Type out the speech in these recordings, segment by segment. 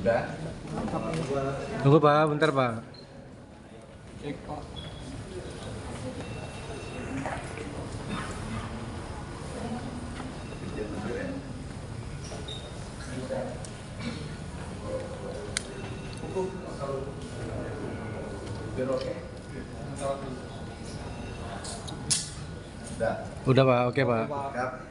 Udah. Tunggu Pak, bentar Pak. Cek Pak. Udah. Udah Pak, oke Pak. Kap.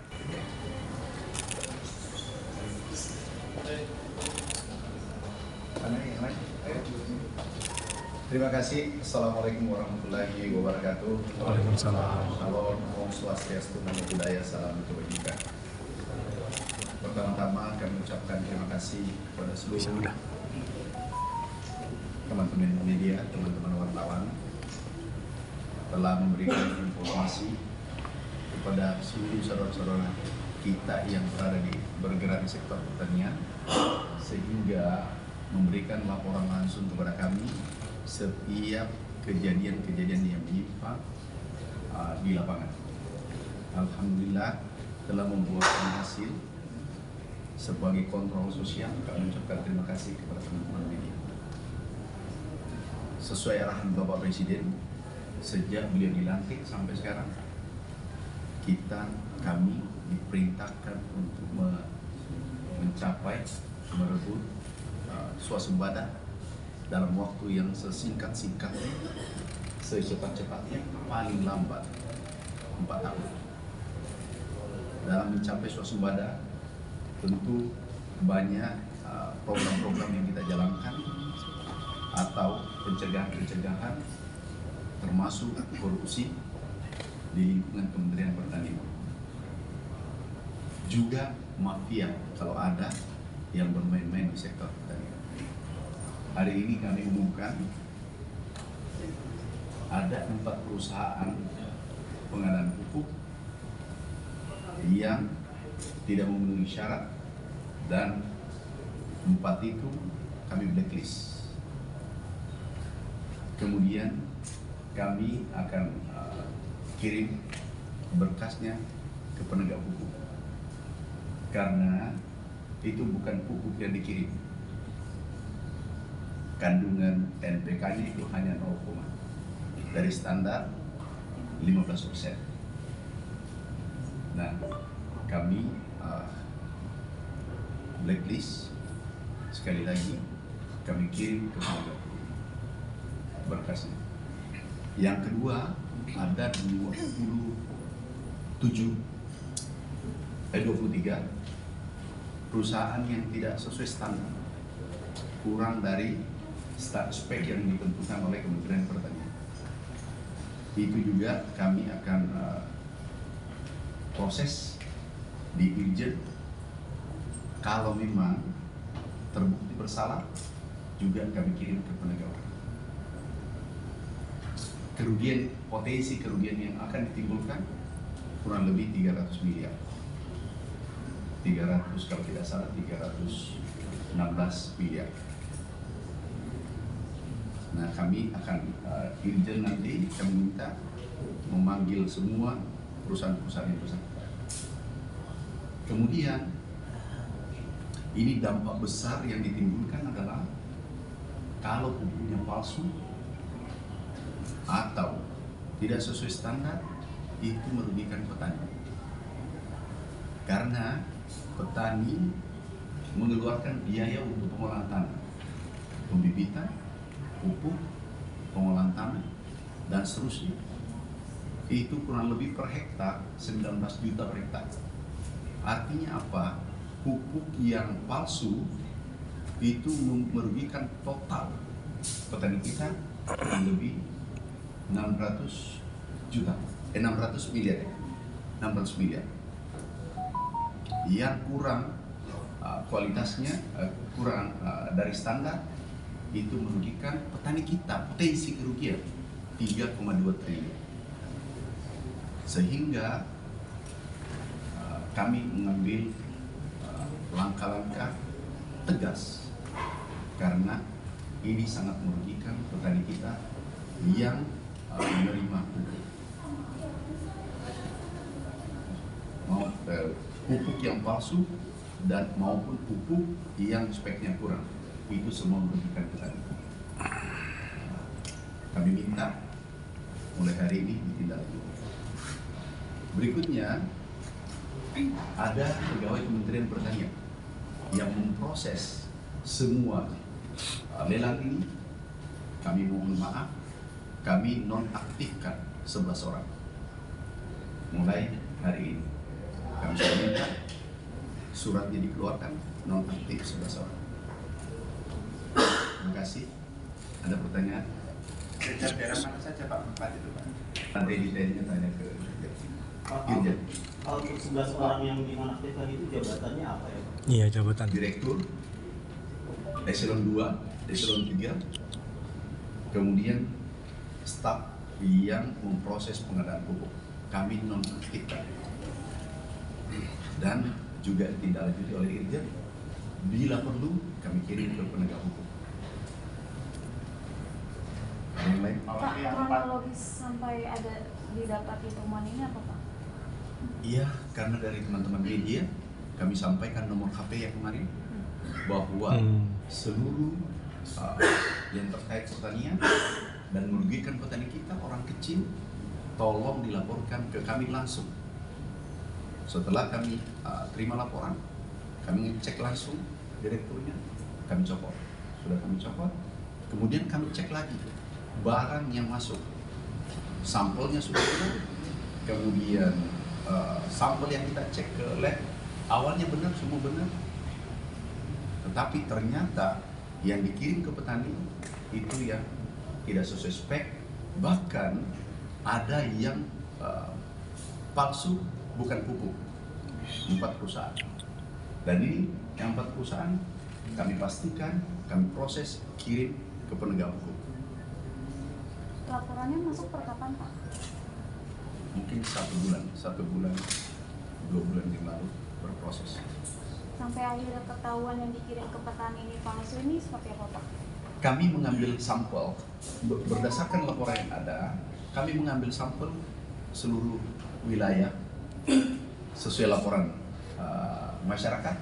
Terima kasih. Assalamualaikum warahmatullahi wabarakatuh. Waalaikumsalam. Salam Om Swastiastu, Namo Buddhaya, salam kebajikan. Pertama-tama kami ucapkan terima kasih kepada seluruh teman-teman media, teman-teman wartawan telah memberikan informasi kepada seluruh saudara-saudara kita yang bergerak di sektor pertanian, sehingga memberikan laporan langsung kepada kami setiap kejadian-kejadian yang menimpa di lapangan. Alhamdulillah telah membuahkan hasil sebagai kontrol sosial. Kami ucapkan terima kasih kepada teman-teman media. Sesuai arahan Bapak Presiden, sejak beliau dilantik sampai sekarang, kami diperintahkan untuk mencapai, merebut swasembada dalam waktu yang sesingkat-singkatnya, secepat-cepatnya, paling lambat 4 tahun. Dalam mencapai swasembada, tentu banyak program-program yang kita jalankan atau pencegahan-pencegahan, termasuk korupsi di lingkungan Kementerian Pertanian. Juga mafia kalau ada yang bermain-main di sektor pertanian. Hari ini kami umumkan ada 4 perusahaan pengadaan pupuk yang tidak memenuhi syarat, dan 4 itu kami blacklist. Kemudian kami akan kirim berkasnya ke penegak hukum, karena itu bukan pupuk yang dikirim. Kandungan NPK-nya itu hanya 0, dari standar 15%. Nah, kami blacklist. Sekali lagi kami kirim ke penegak hukum berkasnya. Yang kedua, ada 23 perusahaan yang tidak sesuai standar, kurang dari spek yang ditentukan oleh Kementerian Pertanian. Itu juga kami akan proses di Irjen. Kalau memang terbukti bersalah, juga kami kirim ke penegak hukum. Potensi kerugian yang akan ditimbulkan kurang lebih 300 miliar. 300, kalau tidak salah 316 miliar. Nah, kami akan Irjen nanti kami minta memanggil semua perusahaan-perusahaan yang bersangkutan. Kemudian ini dampak besar yang ditimbulkan adalah kalau pupuknya palsu atau tidak sesuai standar, itu merugikan petani. Karena petani mengeluarkan biaya untuk pengolahan tanah, pembibitan, pupuk, pengolahan tanah, dan seterusnya. Itu kurang lebih per hektar 19 juta per hektar. Artinya apa? Pupuk yang palsu itu merugikan total petani kita kurang lebih 600 miliar. Yang kurang kualitasnya kurang dari standar, itu merugikan petani kita, potensi kerugian 3,2 triliun. Sehingga kami mengambil langkah-langkah tegas, karena ini sangat merugikan petani kita yang menerima pupuk yang palsu dan maupun pupuk yang speknya kurang. itu semua merugikan petani. Kami minta mulai hari ini ditindaklanjuti. Berikutnya, ada pegawai Kementerian Pertanian yang memproses semua lelang ini. Kami mohon maaf, kami nonaktifkan 11 orang mulai hari ini. Kami sudah minta suratnya dikeluarkan, nonaktif 11 orang. Terima kasih. Ada pertanyaan? Daerah mana saja Pak? 4 itu Pak. Nanti detailnya tanya ke Kalau Dirjen. untuk 11 orang yang dinonaktifkan itu jabatannya apa ya Pak? Iya, jabatan. Direktur, eselon 2, eselon 3, kemudian staf yang memproses pengadaan pupuk. Kami nonaktifkan dan juga ditindaklanjuti oleh Irjen. Bila perlu, kami kirim ke penegak hukum. Yang lain? Pak, kronologis sampai ada didapat temuan ini apa Pak? Iya, karena dari teman-teman media kami sampaikan nomor HP yang kemarin bahwa seluruh yang terkait pertanian dan merugikan petani kita, orang kecil, tolong dilaporkan ke kami langsung. Setelah kami terima laporan, kami cek langsung direkturnya, kami copot. Sudah kami copot, kemudian kami cek lagi barang yang masuk, sampelnya sudah benar, kemudian sampel yang kita cek ke lab awalnya benar, semua benar, tetapi ternyata yang dikirim ke petani itu yang tidak sesuai spek, bahkan ada yang palsu, bukan pupuk. 4 perusahaan, dan ini yang 4 perusahaan kami pastikan, kami proses, kirim ke penegak hukum. Laporannya masuk per kapan Pak? Mungkin 1 bulan, 2 bulan yang lalu berproses. Sampai akhirnya ketahuan yang dikirim ke petani ini palsu ini seperti apa Pak? Kami mengambil sampel berdasarkan laporan yang ada. Kami mengambil sampel seluruh wilayah sesuai laporan masyarakat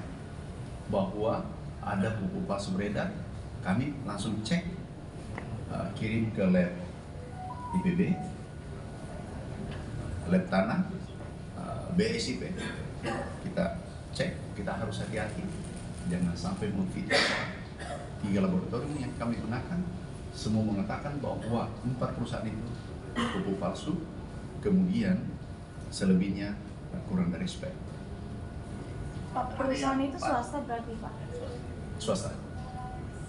bahwa ada pupuk palsu beredar. Kami langsung cek, kirim ke lab IPB, lab tanah, BSIP. Kita cek, kita harus hati-hati, jangan sampai memfitnah. 3 laboratorium yang kami gunakan semua mengatakan bahwa 4 perusahaan itu pupuk palsu, kemudian selebihnya kurang dari spek. Pak, perusahaan itu swasta berarti Pak? Swasta.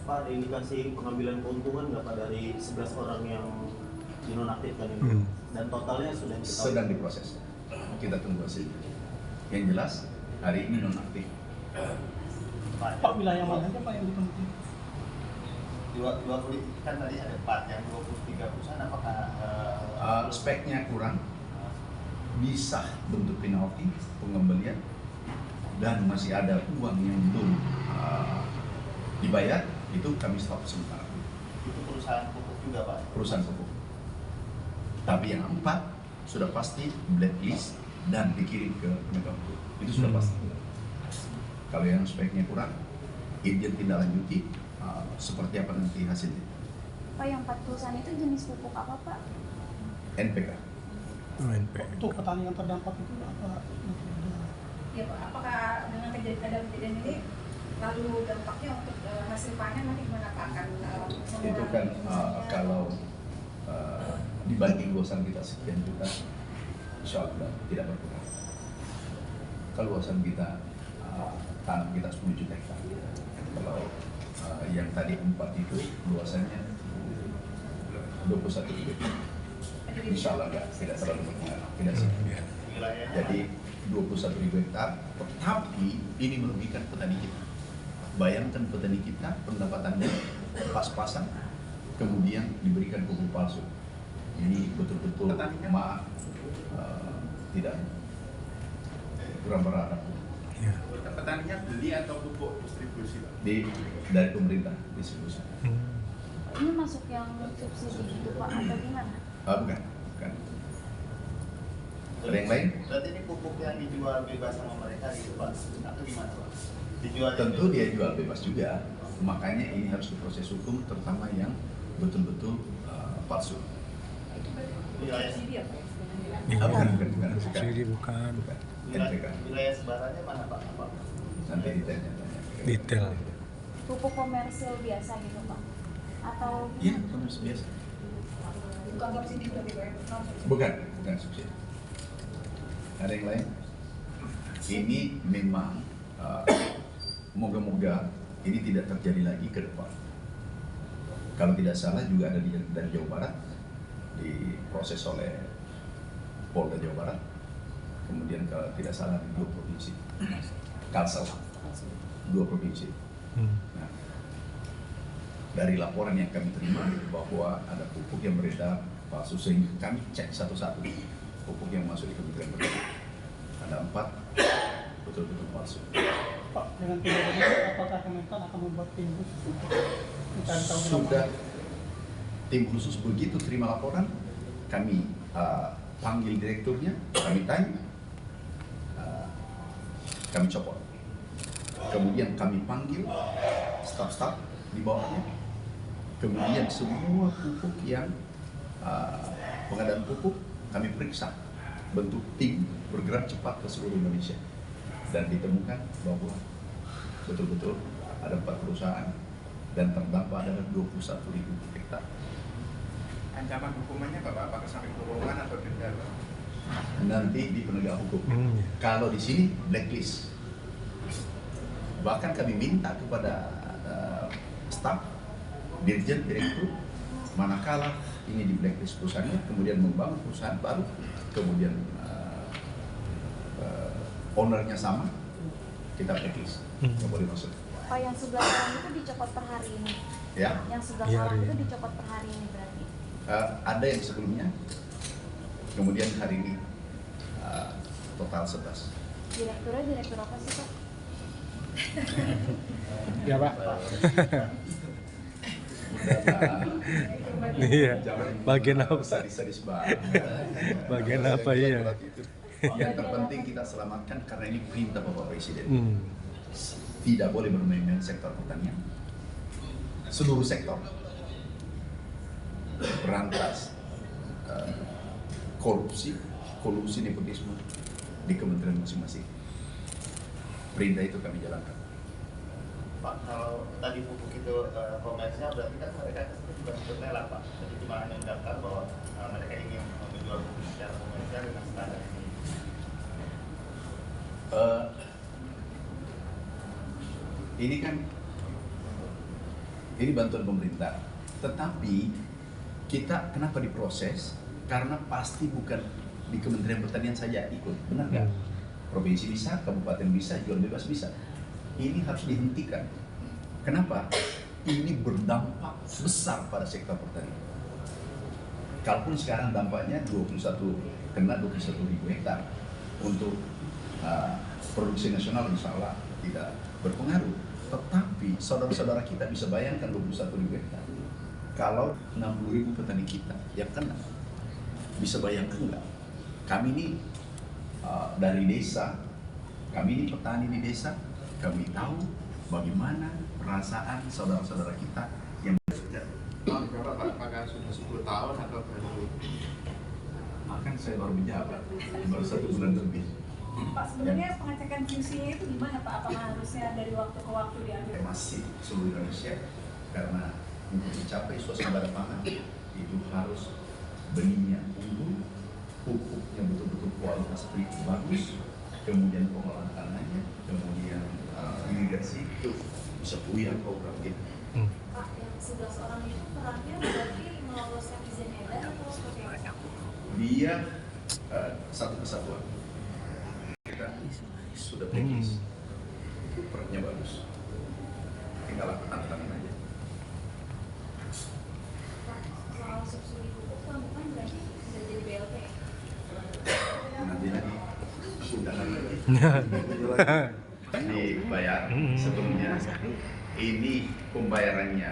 Pak, ada indikasi pengambilan keuntungan nggak Pak dari 11 orang yang dinonaktifkan ini? Dan totalnya sudah diketahui? Sedang diproses. Kita tunggu hasil. Yang jelas hari ini nonaktif. Pak, wilayah mana aja Pak yang dipengaruhi? Dua kan tadi ada 4, yang 23 perusahaan apakah Speknya kurang, bisa bentuk penalti, pengembalian, dan masih ada uang yang belum dibayar, itu kami stop sementara. itu perusahaan pupuk juga Pak? Perusahaan pupuk. Tapi yang 4 sudah pasti blacklist dan dikirim ke penegak hukum. Itu sudah pasti. Kalau yang speknya kurang, Irjen tindak lanjuti seperti apa nanti hasilnya. Pak, yang 4 perusahaan itu jenis pupuk apa Pak? NPK. Untuk petani yang terdampak itu apa? Ya Pak, apakah dengan kejadian ini lalu dampaknya untuk hasil panen nanti gimana Pak? Akan Itu kan kalau dibanding luasan kita sekian juta, insya Allah tidak berkurang. Kalau luasan kita tanam kita 10 juta hektar. Kalau yang tadi 4 itu luasannya 21 ribu. Insya Allah tidak terlalu berpengaruh, tidak sih. Jadi 21 ribu hektar, tetapi ini merugikan petani kita. Bayangkan petani kita pendapatannya pas-pasan, kemudian diberikan pupuk palsu. Ini betul-betul maaf, tidak kurang berharap. Petaninya beli atau pupuk distribusi Pak? Dari pemerintah distribusi. Ini masuk yang subsidi gitu Pak atau gimana? Bukan. Ada yang lain? Berarti ini pupuk yang dijual bebas sama mereka gitu Pak? Atau gimana Pak? Dijual Tentu dia jual bebas juga, Makanya ini harus diproses hukum, terutama yang betul-betul palsu. Wilayah Subsidi apa ya? Bukan. Subsidi bukan. wilayah sebarannya mana Pak? Apa? Nanti ditanya. Detail. Pupuk komersil biasa gitu Pak? Atau Iya, komersil biasa. Bukan subsidi berarti Pak ya? Bukan subsidi. Ada yang lain? Ini memang moga-moga ini tidak terjadi lagi ke depan. Kalau tidak salah juga ada dari Jawa Barat, diproses oleh Polda Jawa Barat, kemudian kalau tidak salah di 2 provinsi, Kalsel, 2 provinsi. Nah, dari laporan yang kami terima bahwa ada pupuk yang beredar palsu, sehingga kami cek satu-satu pupuk yang masuk di Kementerian Pertanian. Ada 4 betul-betul palsu. Pak, dengan kejadian ini, apakah Kementan akan membuat tim khusus untuk mencari tahu Sudah tim khusus begitu terima laporan, kami panggil direkturnya, kami tanya, kami copot. Kemudian kami panggil staf-staf di bawahnya. Kemudian semua pupuk yang pengadaan pupuk kami periksa, bentuk tim bergerak cepat ke seluruh Indonesia, dan ditemukan bahwa betul-betul ada 4 perusahaan dan terdampak adalah 21.000 hektar. Ancaman hukumannya Bapak, apakah sampai kurungan atau denda? Nanti di penegak hukum. Kalau di sini blacklist. Bahkan kami minta kepada staf, dirjen, direktur, manakala ini di blacklist perusahaannya, kemudian membangun perusahaan baru, kemudian ownernya sama, kita blacklist, nggak boleh masuk. Pak yang 11 orang itu dicopot per hari ini? Ya, Yang 11 Iya, orang iya. itu dicopot per hari ini berarti? ada yang sebelumnya, kemudian hari ini total 11. Direkturnya direktur apa sih Pak? Ya Pak. Udahlah. Iya. Jangan Bagian apa? sadis-sadis banget. Bagian apa, iya. Yang terpenting kita selamatkan karena ini perintah Bapak Presiden. Tidak boleh bermain-main sektor pertanian. Seluruh sektor berantas korupsi, kolusi, nepotisme di kementerian masing-masing. Perintah itu kami jalankan. Pak, kalau tadi pupuk itu komersial, berarti kan mereka itu bukan ikut lelang Pak. Jadi cuma hanya mendaftar bahwa mereka ingin menjual pupuk secara komersial dengan standar ini. Ini kan ini bantuan pemerintah, tetapi kita kenapa diproses? Karena pasti bukan di Kementerian Pertanian saja ikut, benar nggak? Provinsi bisa, kabupaten bisa, jual bebas bisa. Ini harus dihentikan. Kenapa? Ini berdampak besar pada sektor pertanian. Kalaupun sekarang dampaknya 21.000 hektar untuk produksi nasional insya Allah tidak berpengaruh. Tetapi saudara-saudara kita bisa bayangkan 21.000 hektar. Kalau 60.000 petani kita yang kena, bisa bayangkan nggak? Kami ini dari desa, kami ini petani di desa, kami tahu bagaimana perasaan saudara-saudara kita yang Apakah sudah 10 tahun atau baru? akan saya baru menjabat, baru 1 bulan lebih. Pak, sebenarnya pengecekan QC-nya itu gimana Pak? Apakah harusnya dari waktu ke waktu diambil? Masih seluruh Indonesia, karena untuk mencapai suasembada pangan itu harus belinya unggul, pupuknya betul-betul kualitas bagus, kemudian pengolahan tanahnya, kemudian irigasi itu bisa buyar program kita. Pak, yang 11 orang itu perannya berarti meloloskan izin edar atau seperti apa? Dia satu kesatuan. Kita sudah blacklist, perannya bagus. Tinggal lakukan tangan aja. Pak, soal subsidi pupuk kan berarti sudah jadi BLT ya? Nanti lagi, sudah lagi. Dibayar sebelumnya. Ini pembayarannya